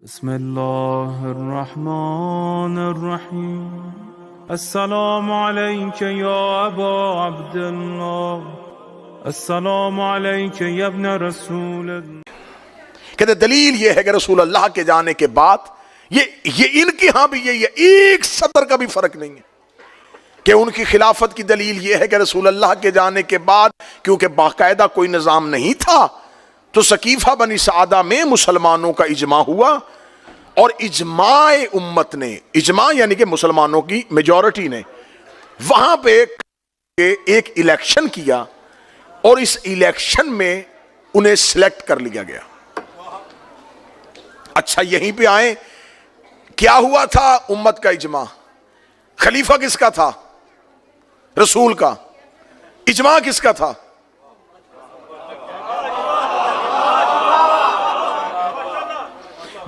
बिस्मिल्लाहिर्रहमानिर्रहीम। अस्सलामु अलैका या अबा अब्दुल्लाह, अस्सलामु अलैका या इब्न रसूल। कहते दलील ये है कि रसूल अल्लाह के जाने के बाद ये इनके यहां भी ये एक सतर का भी फर्क नहीं है कि उनकी खिलाफत की दलील ये है कि रसूल अल्लाह के जाने के बाद क्योंकि बाकायदा कोई निजाम नहीं था तो सकीफा बनी सादा में मुसलमानों का इजमा हुआ और इजमाए उम्मत ने, इजमा यानी कि मुसलमानों की मेजॉरिटी ने वहां पे एक इलेक्शन किया और इस इलेक्शन में उन्हें सिलेक्ट कर लिया गया। अच्छा यहीं पे आए, क्या हुआ था? उम्मत का इजमा। खलीफा किसका था? रसूल का। इजमा किसका था?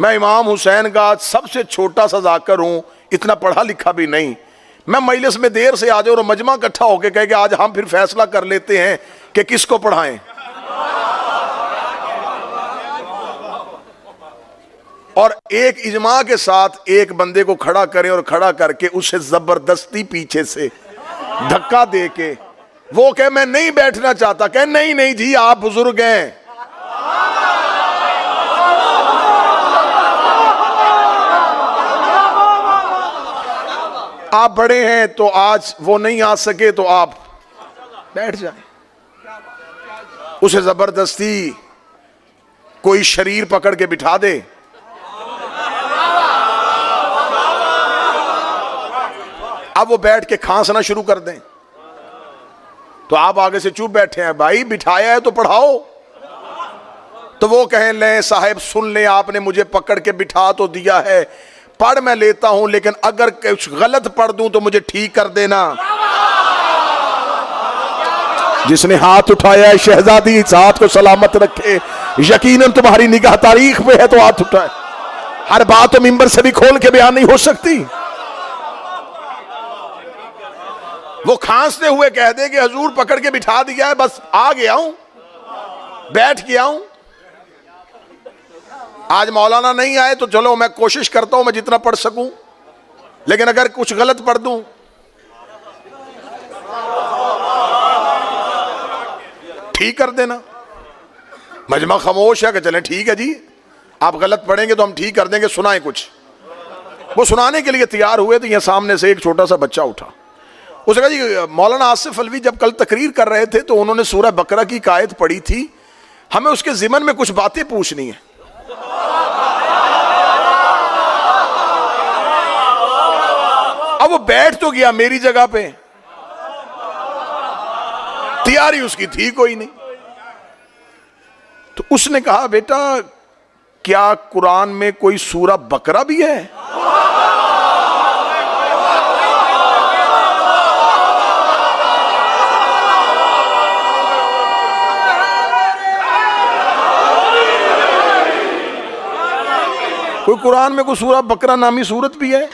मैं इमाम हुसैन का सबसे छोटा सा जाकर हूं, इतना पढ़ा लिखा भी नहीं। मैं मजलिस में देर से आ जाऊं और मजमा इकट्ठा होकर कहे कि आज हम फिर फैसला कर लेते हैं कि किसको पढ़ाएं। और एक इजमा के साथ एक बंदे को खड़ा करें और खड़ा करके उसे जबरदस्ती पीछे से धक्का दे के वो कहे मैं नहीं बैठना चाहता, कहे नहीं नहीं जी आप बुजुर्ग हैं, आप बड़े हैं तो आज वो नहीं आ सके तो आप बैठ जाएं। उसे जबरदस्ती कोई शरीर पकड़ के बिठा दे, अब वो बैठ के खांसना शुरू कर दें तो आप आगे से चुप बैठे हैं, भाई बिठाया है तो पढ़ाओ। तो वो कहें ले साहब सुन ले, आपने मुझे पकड़ के बिठा तो दिया है, पढ़ मैं लेता हूं लेकिन अगर कुछ गलत पढ़ दूं तो मुझे ठीक कर देना। जिसने हाथ उठाया है शहजादी इस हाथ को सलामत रखे, यकीनन तुम्हारी निगाह तारीख में है तो हाथ उठाए। हर बात तो मिंबर से भी खोल के बयान नहीं हो सकती। वो खांसते हुए कह दे कि हजूर पकड़ के बिठा दिया है, बस आ गया हूं, बैठ गया हूं। आज मौलाना नहीं आए तो चलो मैं कोशिश करता हूं मैं जितना पढ़ सकूं, लेकिन अगर कुछ गलत पढ़ दूं ठीक कर देना। मजमा खामोश है कि चलें ठीक है जी आप गलत पढ़ेंगे तो हम ठीक कर देंगे, सुनाएं कुछ। वो सुनाने के लिए तैयार हुए तो यहां सामने से एक छोटा सा बच्चा उठा। उसने कहा जी मौलाना आसिफ अलवी जब कल तकरीर कर रहे थे तो उन्होंने सूरह बकरा की आयत पढ़ी थी, हमें उसके ज़िमन में कुछ बातें पूछनी है। अब वो बैठ तो गया मेरी जगह पे, तैयारी उसकी थी कोई नहीं। तो उसने कहा बेटा क्या कुरान में कोई सूरह बकरा भी है? कोई कुरान में कोई सूरह बकरा नामी सूरत भी है?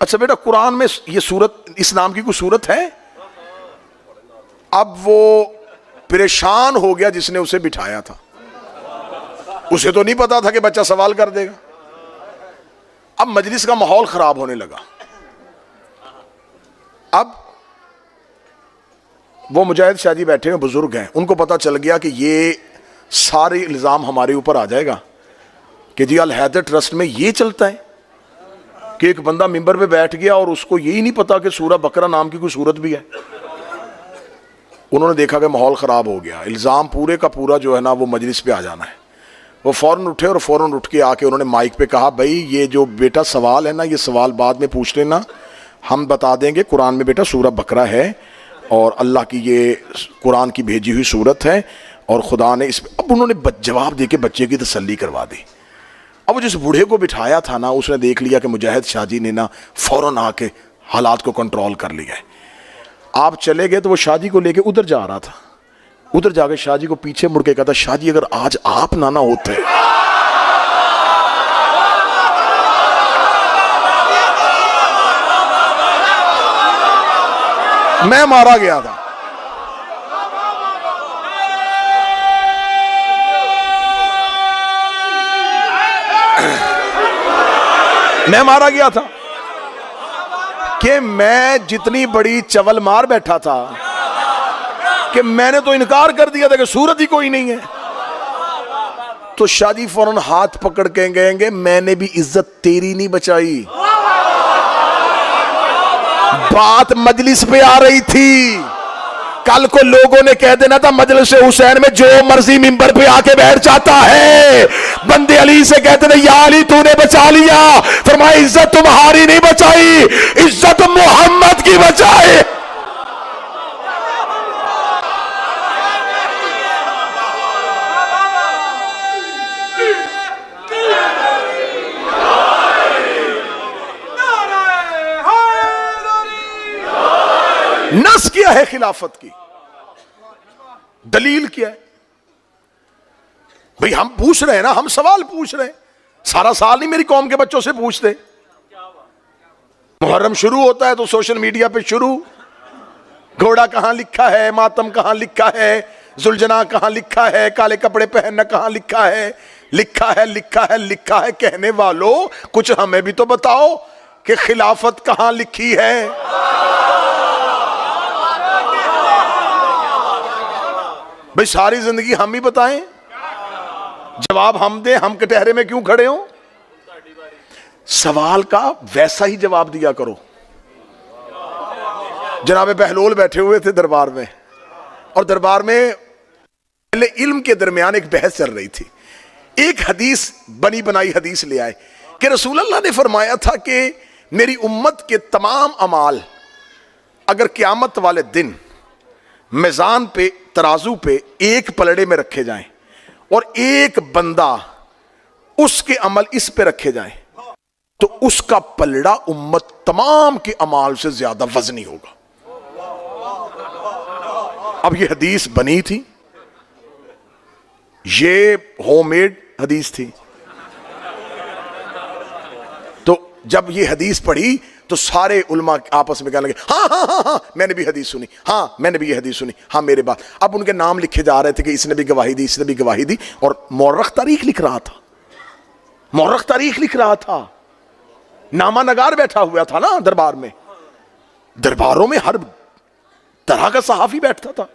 अच्छा बेटा कुरान में ये सूरत इस नाम की कोई सूरत है? अब वो परेशान हो गया जिसने उसे बिठाया था, उसे तो नहीं पता था कि बच्चा सवाल कर देगा। अब मजलिस का माहौल खराब होने लगा। अब वो मुजाहिद शाह जी बैठे हुए बुजुर्ग हैं, उनको पता चल गया कि ये सारे इल्जाम हमारे ऊपर आ जाएगा कि जी अल हैदर ट्रस्ट में ये चलता है कि एक बंदा मिंबर पे बैठ गया और उसको यही नहीं पता कि सूरह बकरा नाम की कोई सूरत भी है। उन्होंने देखा कि माहौल ख़राब हो गया, इल्ज़ाम पूरे का पूरा जो है ना वो मजलिस पे आ जाना है। वो फ़ौरन उठे और फ़ौरन उठ के आके उन्होंने माइक पे कहा भाई ये जो बेटा सवाल है ना ये सवाल बाद में पूछ लेना, हम बता देंगे कुरान में बेटा सूरह बकरा है और अल्लाह की ये कुरान की भेजी हुई सूरत है और खुदा ने इस। अब उन्होंने जवाब दे के बच्चे की तसल्ली करवा दी। अब वो जिस बूढ़े को बिठाया था ना उसने देख लिया कि मुजाहिद शाह जी ने ना फौरन आके हालात को कंट्रोल कर लिया है। आप चले गए तो वो शाह जी को लेके उधर जा रहा था, उधर जाके शाह जी को पीछे मुड़ के कहता शाह जी अगर आज आप ना होते मैं मारा गया था। मैं मारा गया था कि मैं जितनी बड़ी चवल मार बैठा था कि मैंने तो इनकार कर दिया था कि सूरत ही कोई नहीं है। तो शादी फौरन हाथ पकड़ के कहेंगे मैंने भी इज्जत तेरी नहीं बचाई। बात मजलिस पे आ रही थी, कल को लोगों ने कह देना था मजलिस हुसैन में जो मर्जी मिंबर पे आके बैठ जाता है। बंदे अली से कहते थे या अली तूने बचा लिया, फरमाया इज्जत तुम्हारी नहीं बचाई, इज्जत मोहम्मद की बचाई। नस क्या है खिलाफत की, दलील क्या है? भाई हम पूछ रहे हैं ना, हम सवाल पूछ रहे हैं। सारा साल नहीं मेरी कौम के बच्चों से पूछते। मुहर्रम शुरू होता है तो सोशल मीडिया पे शुरू, घोड़ा कहां लिखा है, मातम कहां लिखा है, जुलजना कहां लिखा है, काले कपड़े पहनना कहां लिखा है। लिखा है लिखा है लिखा है कहने वालों, कुछ हमें भी तो बताओ कि खिलाफत कहां लिखी है। भाई सारी जिंदगी हम ही बताएं, जवाब हम दें, हम कटहरे में क्यों खड़े हो? सवाल का वैसा ही जवाब दिया करो। जनाब बहलोल बैठे हुए थे दरबार में, और दरबार में पहले इल्म के दरमियान एक बहस चल रही थी। एक हदीस बनी बनाई हदीस ले आए कि रसूल अल्लाह ने फरमाया था कि मेरी उम्मत के तमाम अमाल अगर क़यामत वाले दिन मिजान पे, तराजू पे एक पलड़े में रखे जाएं और एक बंदा उसके अमल इस पे रखे जाएं तो उसका पलड़ा उम्मत तमाम के अमाल से ज्यादा वजनी होगा। अब ये हदीस बनी थी, ये होममेड हदीस थी। तो जब ये हदीस पढ़ी तो सारे उलमा आपस में कहने लगे हाँ हाँ हाँ हाँ मैंने भी हदीस सुनी, हाँ मैंने भी ये हदीस सुनी, हाँ मेरे बाद। अब उनके नाम लिखे जा रहे थे कि इसने भी गवाही दी, इसने भी गवाही दी, और मौरख तारीख लिख रहा था, मौरख तारीख लिख रहा था। नामा नगार बैठा हुआ था ना दरबार में, दरबारों में हर तरह का सहाफी बैठता था।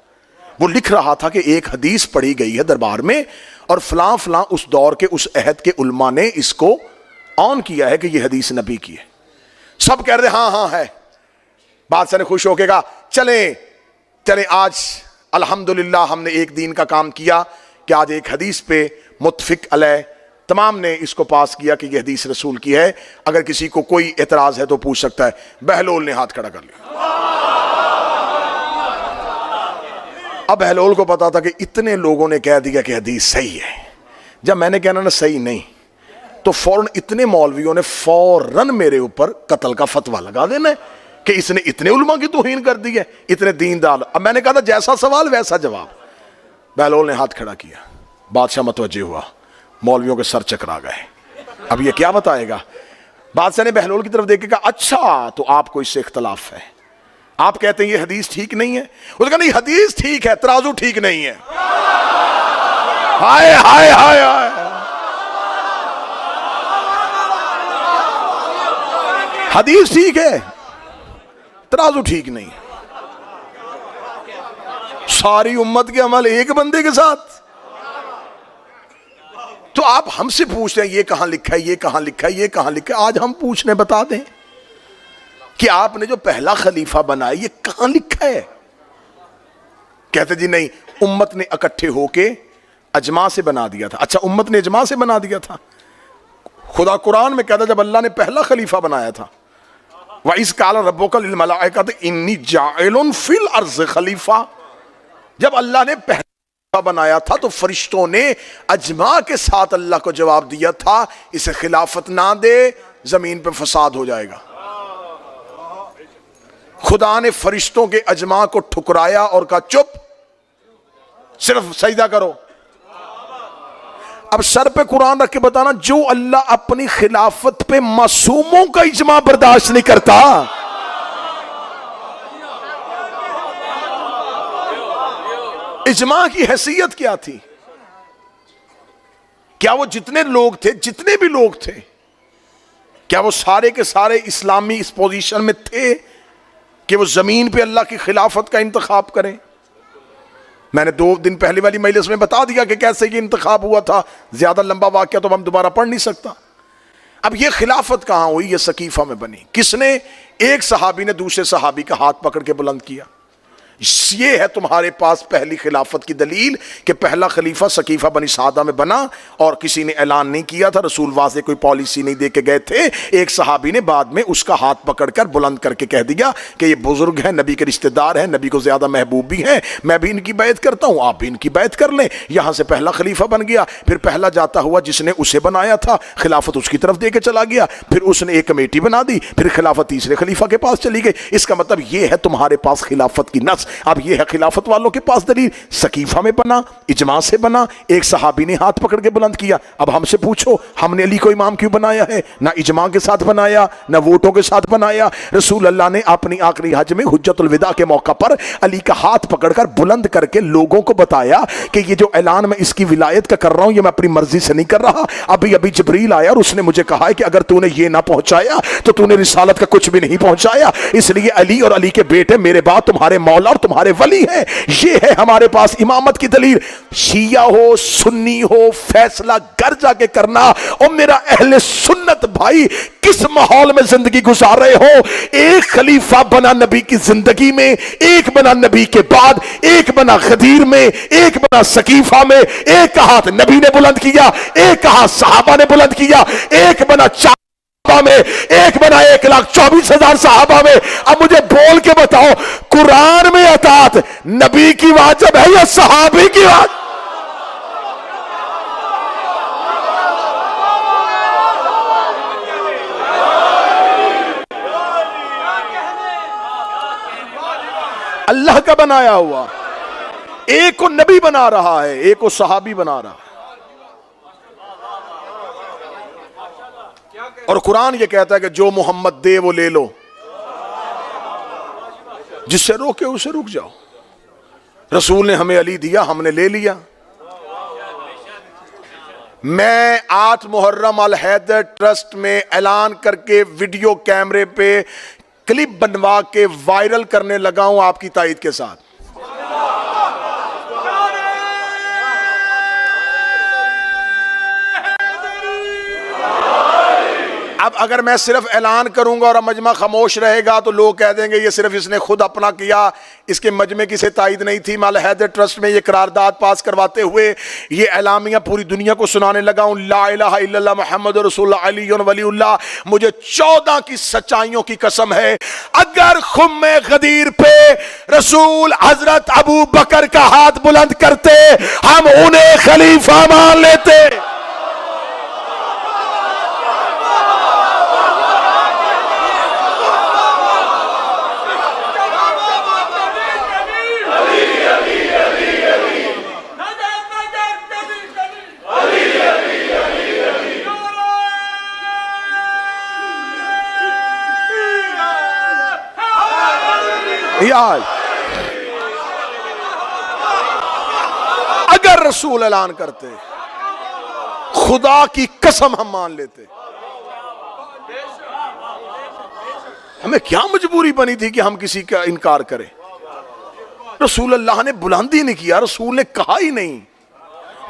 वो लिख रहा था कि एक हदीस पढ़ी गई है दरबार में और फलां फलां उस दौर के उस अहद के उलमा ने इसको ऑन किया है कि ये हदीस नबी की है। सब कह रहे हाँ हाँ है। बादशाह ने खुश होके कहा चले चले, आज अल्हम्दुलिल्लाह हमने एक दिन का काम किया कि आज एक हदीस पे मुत्फिक अलैह तमाम ने इसको पास किया कि यह हदीस रसूल की है, अगर किसी को कोई एतराज है तो पूछ सकता है। बहलोल ने हाथ खड़ा कर लिया। अब बहलोल को पता था कि इतने लोगों ने कह दिया कि हदीस सही है। जब मैंने कहना ना सही नहीं, तो फौरन इतने मौलवियों ने फौरन मेरे ऊपर कत्ल का फतवा लगा देना कि इसने इतने उलमा की तौहीन कर दी है, इतने दीनदार। अब मैंने कहा था जैसा सवाल वैसा जवाब। बहलोल ने हाथ खड़ा किया, बादशाह मतवज्जे हुआ, मौलवियों के सर चकरा गए। अब ये क्या बताएगा? बादशाह ने बहलोल की तरफ देख के कहा अच्छा तो आपको इससे इख्तलाफ है, आप कहते हैं ये हदीस ठीक नहीं है। उसने कहा नहीं हदीस ठीक है, तराजू ठीक नहीं है। हाय हाय हाय हाय, हदीस ठीक है, तराजू ठीक नहीं। सारी उम्मत के अमल एक बंदे के साथ। तो आप हमसे पूछ रहे हैं ये कहां लिखा है, ये कहां लिखा है, ये कहां लिखा है। आज हम पूछने बता दें कि आपने जो पहला खलीफा बनाया ये कहां लिखा है। कहते जी नहीं, उम्मत ने इकट्ठे होके अजमा से बना दिया था। अच्छा, उम्मत ने अजमा से बना दिया था। खुदा कुरान में कहता जब अल्लाह ने पहला खलीफा बनाया था, व इस काल रब्बुका लिल मलाइकति इन्नी जाइलुन फिल अर्ज़ खलीफा, जब अल्लाह ने पहला बनाया था तो फरिश्तों ने अजमा के साथ अल्लाह को जवाब दिया था इसे खिलाफत ना दे, जमीन पे फसाद हो जाएगा। खुदा ने फरिश्तों के अजमा को ठुकराया और कहा चुप, सिर्फ सजदा करो। अब सर पे कुरान रख के बताना, जो अल्लाह अपनी खिलाफत पे मासूमों का इजमा बर्दाश्त नहीं करता, इजमा की हैसियत क्या थी? क्या वो जितने लोग थे, जितने भी लोग थे, क्या वो सारे के सारे इस्लामी इस पोजीशन में थे कि वो जमीन पे अल्लाह की खिलाफत का इंतखाब करें? मैंने 2 दिन पहले वाली मजलिस में बता दिया कि कैसे ये इंतखाब हुआ था। ज्यादा लंबा वाक्य तो हम दोबारा पढ़ नहीं सकता। अब ये खिलाफत कहां हुई? ये सकीफा में बनी। किसने? एक सहाबी ने दूसरे सहाबी का हाथ पकड़ के बुलंद किया। ये है तुम्हारे पास पहली खिलाफत की दलील कि पहला खलीफा सकीफा बनी सादा में बना और किसी ने ऐलान नहीं किया था, रसूल वाज़े कोई पॉलिसी नहीं दे के गए थे। एक सहाबी ने बाद में उसका हाथ पकड़कर बुलंद करके कह दिया कि ये बुजुर्ग हैं, नबी के रिश्तेदार हैं, नबी को ज्यादा महबूब भी हैं, मैं भी इनकी बैत करता हूं, आप भी इनकी बैत कर लें। यहां से पहला खलीफा बन गया। फिर पहला जाता हुआ जिसने उसे बनाया था खिलाफत उसकी तरफ दे के चला गया। फिर उसने एक कमेटी बना दी, फिर खिलाफत तीसरे खलीफा के पास चली गई। इसका मतलब यह है तुम्हारे पास खिलाफत की नस। अब यह है खिलाफत वालों के पास दलील, सकीफा में बना, इजमा से बना, एक सहाबी ने हाथ पकड़ के बुलंद किया। अब हमसे पूछो, हमने अली को इमाम क्यों बनाया है? ना इजमा के साथ बनाया, ना वोटों के साथ बनाया। रसूल अल्लाह ने अपनी आखिरी हज में हुज्जतुल विदा के मौका पर अली का हाथ पकड़कर बुलंद करके लोगों को बताया कि ये जो ऐलान मैं इसकी विलायत का कर रहा हूं, ये मैं अपनी मर्जी से नहीं कर रहा। अभी अभी जिब्रील आया और उसने मुझे कहा है कि अगर तूने ये ना पहुंचाया तो तूने रिसालत का कुछ भी नहीं पहुंचाया। इसलिए अली और अली के बेटे मेरे बाद तुम्हारे मौला और तुम्हारे वली है। ये है हमारे पास इमामत की दलील। शिया हो सुन्नी हो, फैसला घर जाके करना। और मेरा अहले सुन्नत भाई किस माहौल में जिंदगी गुजार रहे हो? एक खलीफा बना नबी की जिंदगी में, एक बना नबी के बाद, एक बना गदीर में, एक बना सकीफा में। एक का हाथ नबी ने बुलंद किया, एक का हाथ सहाबा ने बुलंद किया, एक बना में, एक बना 1,24,000 सहाबा में। अब मुझे बोल के बताओ, कुरान में अतात नबी की वाजिब है या सहाबी की वाजिब? अल्लाह का बनाया हुआ। एक को नबी बना रहा है, एक को सहाबी बना रहा है। और कुरान ये कहता है कि जो मोहम्मद दे वो ले लो, जिससे रोके उसे रुक जाओ। रसूल ने हमें अली दिया, हमने ले लिया। मैं 8 मुहर्रम अल हैदर ट्रस्ट में ऐलान करके वीडियो कैमरे पे क्लिप बनवा के वायरल करने लगा हूं आपकी ताईद के साथ। अब अगर मैं सिर्फ ऐलान करूंगा और मजमा खामोश रहेगा तो लोग कह देंगे ये सिर्फ इसने खुद अपना किया, इसके मजमे की से ताईद नहीं थी। मैं अल हैदर ट्रस्ट में ये करारदाद पास करवाते हुए ये एलामिया पूरी दुनिया को सुनाने लगा हूं, ला इलाहा इल्लल्लाह मुहम्मद रसूलुल्लाह अली वलीउल्लाह। मुझे 14 की सच्चाइयों की कसम है, अगर खुम्मे गदीर पे रसूल हजरत अबू बकर का हाथ बुलंद करते, हम उन्हें खलीफा मान लेते। अगर रसूल ऐलान करते, खुदा की कसम हम मान लेते। हमें क्या मजबूरी बनी थी कि हम किसी का इनकार करें? रसूल अल्लाह ने बुलंद ही नहीं किया, रसूल ने कहा ही नहीं,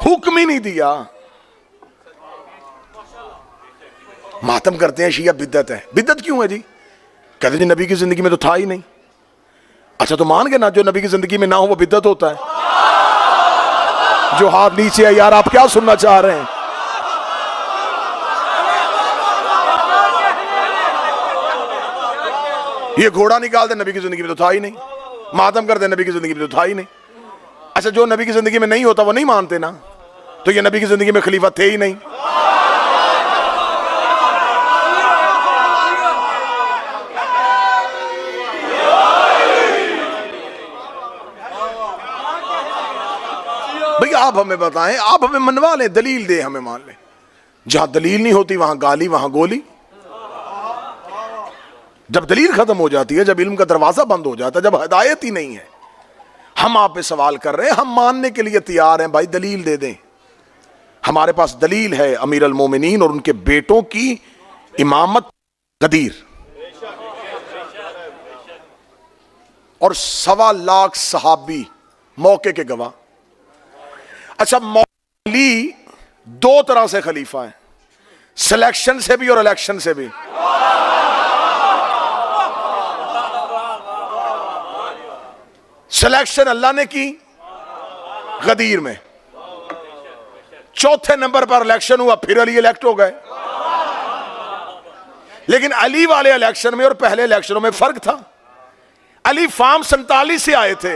हुक्म ही नहीं दिया। मातम करते हैं शिया बिद्दत है। बिद्दत क्यों है जी? कहते जी नबी की जिंदगी में तो था ही नहीं। अच्छा तो मान गए ना, जो नबी की जिंदगी में ना हो वो बिद्दत होता है। जो हाथ नीचे है यार, आप क्या सुनना चाह रहे हैं? ये घोड़ा निकाल दे, नबी की जिंदगी में तो था ही नहीं। मातम कर दे, नबी की जिंदगी में तो था ही नहीं। अच्छा जो नबी की जिंदगी में नहीं होता वो नहीं मानते ना, तो ये नबी की जिंदगी में खलीफा थे ही नहीं। भैया आप हमें बताएं, आप हमें मनवा लें, दलील दे, हमें मान लें। जहां दलील नहीं होती वहां गाली, वहां गोली। जब दलील खत्म हो जाती है, जब इल्म का दरवाजा बंद हो जाता है, जब हिदायत ही नहीं है, हम आप पे सवाल कर रहे हैं, हम मानने के लिए तैयार हैं। भाई दलील दे दें, हमारे पास दलील है अमीर अल मोमिनीन और उनके बेटों की इमामत गदीर, और 1.25 लाख सहाबी मौके के गवाह। अच्छा, मौली 2 तरह से खलीफा है, सिलेक्शन से भी और इलेक्शन से भी। सिलेक्शन अल्लाह ने की गदीर में, चौथे नंबर पर इलेक्शन हुआ, फिर अली इलेक्ट हो गए। लेकिन अली वाले इलेक्शन में और पहले इलेक्शनों में फर्क था। अली फार्म 47 से आए थे,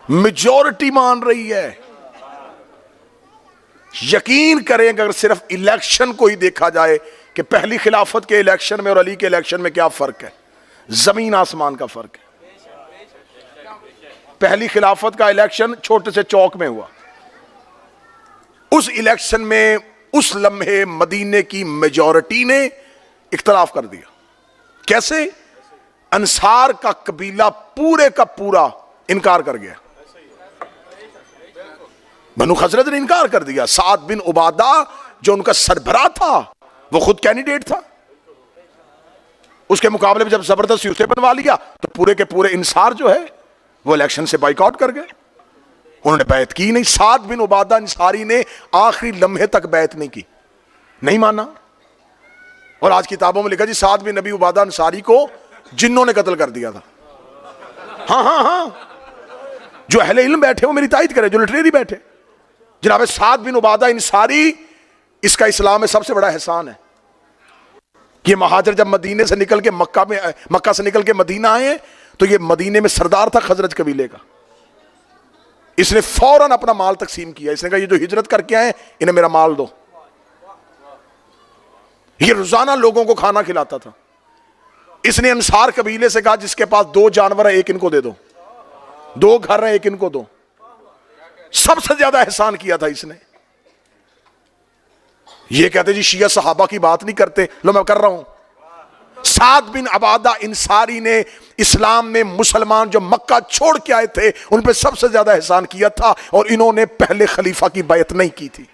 मेजॉरिटी मान रही है। यकीन करें अगर सिर्फ इलेक्शन को ही देखा जाए कि पहली खिलाफत के इलेक्शन में और अली के इलेक्शन में क्या फर्क है, जमीन आसमान का फर्क है। पहली खिलाफत का इलेक्शन छोटे से चौक में हुआ, उस इलेक्शन में उस लम्हे मदीने की मेजॉरिटी ने इख्तलाफ कर दिया। कैसे? अंसार का कबीला पूरे का पूरा इनकार कर गया, बनु खजरत ने इनकार कर दिया। साद बिन उबादा जो उनका सरबराह था वो खुद कैंडिडेट था, उसके मुकाबले में जब जबरदस्ती उसे बनवा लिया तो पूरे के पूरे इंसार जो है वो इलेक्शन से बाइकआउट कर गए, उन्होंने बैत की नहीं। साद बिन उबादा अंसारी ने आखिरी लम्हे तक बैत नहीं की, नहीं माना। और आज किताबों में लिखा जी साद बिन नबी उबादा अंसारी को जिन्नों ने कत्ल कर दिया था। हाँ हाँ हाँ, जो अहले इल्म बैठे वो मेरी तायद करे, जो लिटरेरी बैठे। जनाब साद बिन उबादा अंसारी, इसका इस्लाम में सबसे बड़ा एहसान है कि महाजर जब मदीने से निकल के मक्का से निकल के मदीना आए तो ये मदीने में सरदार था खजरज कबीले का। इसने फौरन अपना माल तकसीम किया, इसने कहा ये जो हिजरत करके आए इन्हें मेरा माल दो। ये रोजाना लोगों को खाना खिलाता था। इसने अंसार कबीले से कहा जिसके पास 2 जानवर है एक इनको दे दो, 2 घर है एक इनको दो। सबसे ज्यादा एहसान किया था इसने। ये कहते जी शिया सहाबा की बात नहीं करते, लो मैं कर रहा हूं। साद बिन अबादा इंसारी ने इस्लाम में मुसलमान जो मक्का छोड़ के आए थे उन पे सबसे ज्यादा एहसान किया था, और इन्होंने पहले खलीफा की बैत नहीं की थी।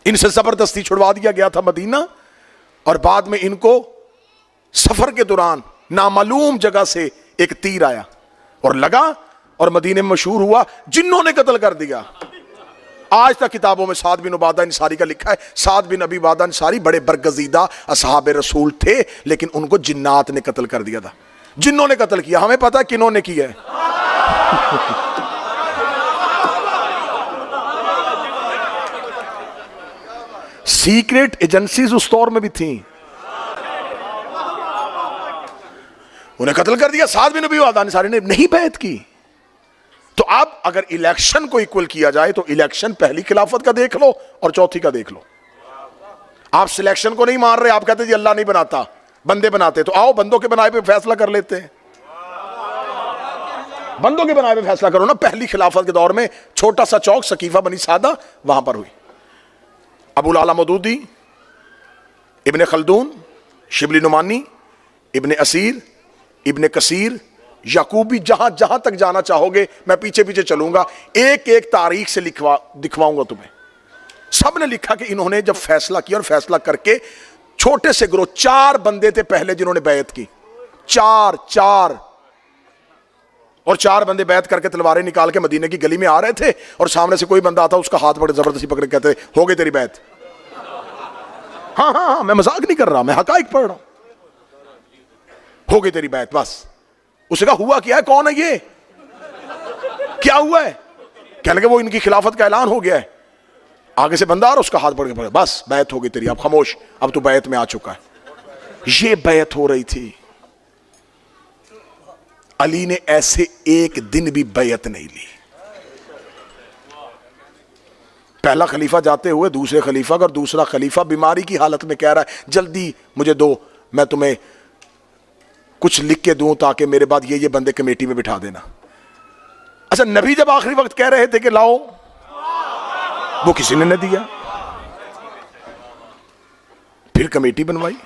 इनसे जबरदस्ती छुड़वा दिया गया था मदीना, और बाद में इनको सफर के दौरान नामालूम जगह से एक तीर आया और लगा और मदीने में मशहूर हुआ, जिन्होंने कत्ल कर दिया। आज तक किताबों में साद बिन उबादा अंसारी का लिखा है। साद बिन अबी उबादा अंसारी बड़े बरगजीदा असहाब रसूल थे, लेकिन उनको जिन्नात ने कत्ल कर दिया था। जिन्हों ने कत्ल किया हमें पता है किन्होंने किया है। सीक्रेट एजेंसीज उस दौर में भी थी, उन्हें कत्ल कर दिया। साद बिन अबी उबादा अंसारी ने नहीं बैत की। तो अब अगर इलेक्शन को इक्वल किया जाए तो इलेक्शन पहली खिलाफत का देख लो और चौथी का देख लो। आप सिलेक्शन को नहीं मान रहे, आप कहते जी अल्लाह नहीं बनाता बंदे बनाते, तो आओ बंदों के बनाए पे फैसला कर लेते हैं। बंदों के बनाए पे फैसला करो ना। पहली खिलाफत के दौर में छोटा सा चौक सकीफा बनी सादा, वहां पर हुई। अबुल आला मौदूदी, इब्ने खल्दून, शिबली नुमानी, इब्ने असीर, इब्ने कसीर, याकूबी, जहां जहां तक जाना चाहोगे मैं पीछे पीछे चलूंगा, एक एक तारीख से दिखवाऊंगा तुम्हें। सब ने लिखा कि इन्होंने जब फैसला किया और फैसला करके छोटे से ग्रोह 4 बंदे थे पहले जिन्होंने बैत की, 4 और 4 बंदे बैत करके तलवारें निकाल के मदीने की गली में आ रहे थे, और सामने से कोई बंदा आता उसका हाथ बड़े जबरदस्ती पकड़ के कहते हो गई तेरी बैत। हाँ हाँ हाँ, मैं मजाक नहीं कर रहा, मैं हकाइक पढ़ रहा हूं। हो गई तेरी बैत, बस। उसे कहा हुआ क्या है, कौन है ये, क्या हुआ है? कहने लगे वो इनकी खिलाफत का ऐलान हो गया है। आगे से बंदा आ रहा, उसका हाथ पकड़ के पकड़, बस बैत हो गई तेरी, अब खामोश, अब तू बैत में आ चुका है। ये बैत हो रही थी। अली ने ऐसे एक दिन भी बैत नहीं ली। पहला खलीफा जाते हुए दूसरे खलीफा का, और दूसरा खलीफा बीमारी की हालत में कह रहा है जल्दी मुझे दो, मैं तुम्हें कुछ लिख के दूं ताकि मेरे बाद ये बंदे कमेटी में बिठा देना। अच्छा, नबी जब आखिरी वक्त कह रहे थे कि लाओ, वो किसी ने न दिया, फिर कमेटी बनवाई।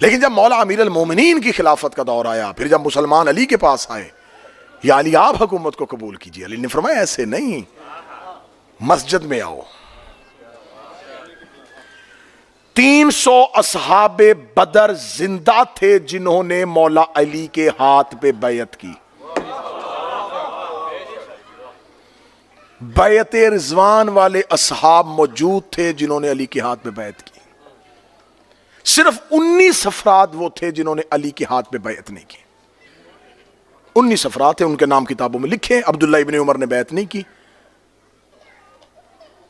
लेकिन जब मौला अमीर अल मोमिनीन की खिलाफत का दौर आया, फिर जब मुसलमान अली के पास आए, या अली आप हुकूमत को कबूल कीजिए। अली ने फरमाया ऐसे नहीं, मस्जिद में आओ। 300 असहाबे बदर जिंदा थे जिन्होंने मौला अली के हाथ पे बैयत की। बैयत रिजवान वाले असहाब मौजूद थे जिन्होंने अली के हाथ पे बैयत की। सिर्फ 19 अफराद वो थे जिन्होंने अली के हाथ पे बैयत नहीं की। 19 अफराद थे, उनके नाम किताबों में लिखे। अब्दुल्ला इब्ने उमर ने बैयत नहीं की,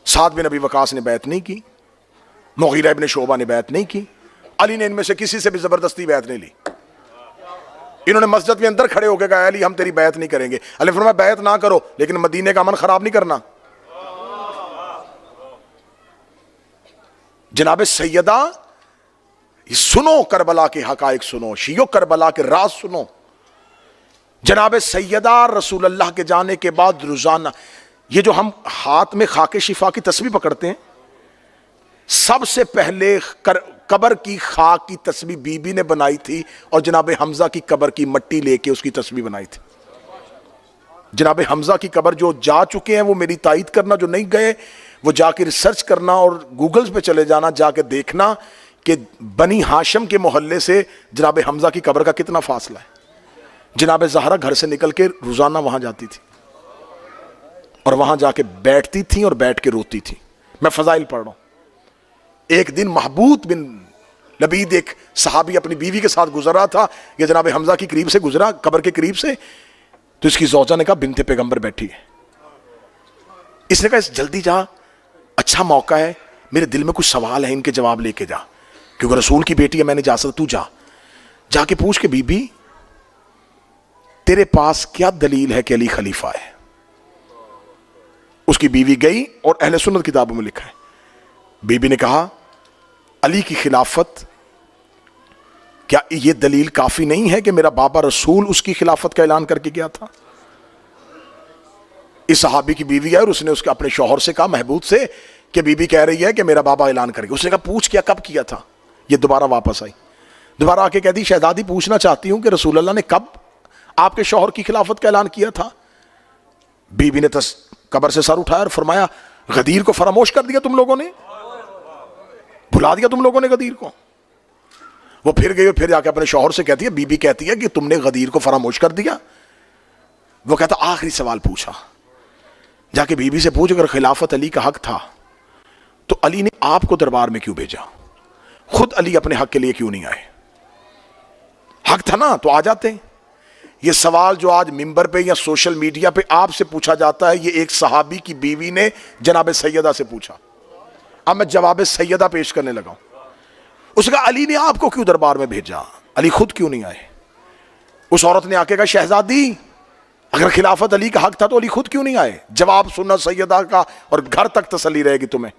साद बिन अबी वकास ने बैयत नहीं की, मुगीरा इब्ने शोबा ने बैयत नहीं की। अली ने इनमें से किसी से भी जबरदस्ती बैयत नहीं ली। इन्होंने मस्जिद के अंदर खड़े होकर कहा अली हम तेरी बैयत नहीं करेंगे। अली फरमाया बैयत ना करो, लेकिन मदीने का अमन खराब नहीं करना। जनाब सैयदा सुनो, करबला के हकायक सुनो, शियो करबला के राज सुनो। जनाब सैयदा रसूलुल्लाह के जाने के बाद रोजाना ये जो हम हाथ में खाके शिफा की तस्बीह पकड़ते हैं, सबसे पहले कबर की खाक की तस्बीह बीबी ने बनाई थी और जनाब हमजा की कबर की मट्टी लेके उसकी तस्बीह बनाई थी। जनाब हमजा की कबर जो जा चुके हैं वो मेरी तायद करना, जो नहीं गए वो जाके रिसर्च करना और गूगल्स पे चले जाना, जाके देखना कि बनी हाशिम के मोहल्ले से जनाब हमजा की कबर का कितना फासला है। जनाब ज़हरा घर से निकल के रोजाना वहां जाती थी और वहां जाके बैठती थी और बैठ के रोती थी। मैं फजाइल पढ़ रहा हूं। एक दिन महबूब बिन लबीद एक सहाबी अपनी बीवी के साथ गुजर रहा था, यह जनाब हमजा की करीब से गुजरा, कब्र के करीब से। तो इसकी ज़ौजा ने कहा बिन्ते पैगंबर बैठी है। इसने कहा जल्दी जा, अच्छा मौका है, मेरे दिल में कुछ सवाल है, इनके जवाब लेके जा, क्योंकि रसूल की बेटी है, मैं नहीं जा सकता, तू जा। जाके पूछ के बीबी तेरे पास क्या दलील है कि अली खलीफा है। उसकी बीवी गई और अहले सुन्नत किताबों में लिखा है, बीबी ने कहा अली की खिलाफत, क्या यह दलील काफी नहीं है कि मेरा बाबा रसूल उसकी खिलाफत का ऐलान करके गया था। इस सहाबी की बीवी है और उसने उसके अपने शौहर से कहा, महबूब से, कि बीबी कह रही है कि मेरा बाबा ऐलान करेगा। उसने कहा पूछ क्या, कब किया था। ये दोबारा वापस आई, दोबारा आके कहती शहजादी पूछना चाहती हूं कि रसूल अल्लाह ने कब आपके शौहर की खिलाफत का ऐलान किया था। बीबी ने कब्र से सर उठाया और फरमाया गदीर को फरामोश कर दिया तुम लोगों ने, भुला दिया तुम लोगों ने गदीर को। वो फिर गई, फिर जाके अपने शौहर से कहती है, बीबी कहती है कि तुमने गदीर को फरामोश कर दिया। वो कहता आखिरी सवाल पूछा, जाके बीबी से पूछ अगर खिलाफत अली का हक था तो अली ने आपको दरबार में क्यों भेजा, खुद अली अपने हक के लिए क्यों नहीं आए। हक था ना तो आ जाते। ये सवाल जो आज मिंबर पे या सोशल मीडिया पे आपसे पूछा जाता है, ये एक सहाबी की बीवी ने जनाब सैयदा से पूछा। अब मैं जवाब सैयदा पेश करने लगा हूं। उसने कहा अली ने आपको क्यों दरबार में भेजा, अली खुद क्यों नहीं आए। उस औरत ने आके कहा शहजादी अगर खिलाफत अली का हक था तो अली खुद क्यों नहीं आए। जवाब सुनना सैयदा का और घर तक तसल्ली रहेगी तुम्हें।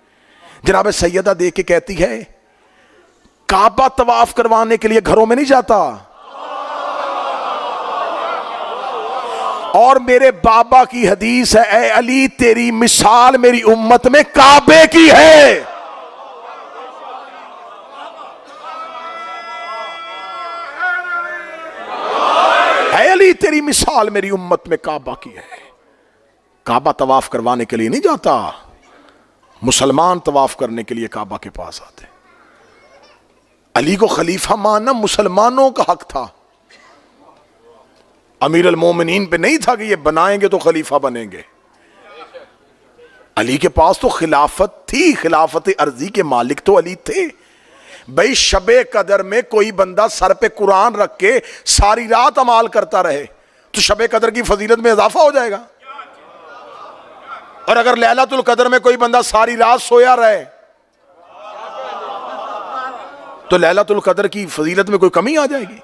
जनाब सैयदा देख के कहती है काबा तवाफ करवाने के लिए घरों में नहीं जाता, और मेरे बाबा की हदीस है, ए अली तेरी मिसाल मेरी उम्मत में काबे की है। ए अली तेरी मिसाल मेरी उम्मत में काबा की है। काबा तवाफ करवाने के लिए नहीं जाता, मुसलमान तवाफ करने के लिए काबा के पास आते। अली को खलीफा मानना मुसलमानों का हक था, अमीर अल मोमिनीन पे नहीं था कि ये बनाएंगे तो खलीफा बनेंगे। अली के पास तो खिलाफत थी, खिलाफत अर्जी के मालिक तो अली थे। भाई शबे कदर में कोई बंदा सर पे कुरान रख के सारी रात अमाल करता रहे तो शबे कदर की फजीलत में इजाफा हो जाएगा। और अगर लैलतुल कदर में कोई बंदा सारी रात सोया रहे तो लैलतुल कदर की फजीलत में कोई कमी आ जाएगी।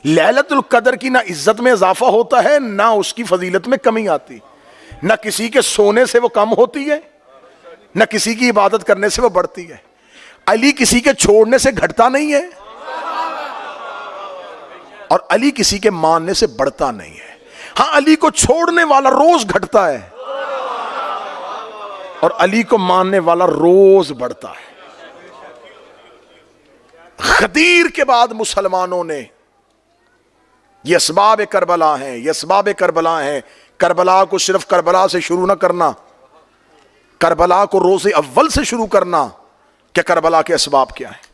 लैलतुल कदर की ना इज्जत में इजाफा होता है ना उसकी फजीलत में कमी आती। ना किसी के सोने से वो कम होती है, ना किसी की इबादत करने से वो बढ़ती है। अली किसी के छोड़ने से घटता नहीं है और अली किसी के मानने से बढ़ता नहीं है। हां अली को छोड़ने वाला रोज घटता है और अली को मानने वाला रोज बढ़ता है। गदीर के बाद मुसलमानों ने ये असबाब करबला हैं, ये असबाब करबला हैं। करबला को सिर्फ करबला से शुरू ना करना, करबला को रोज़े अव्वल से शुरू करना कि करबला के असबाब क्या है।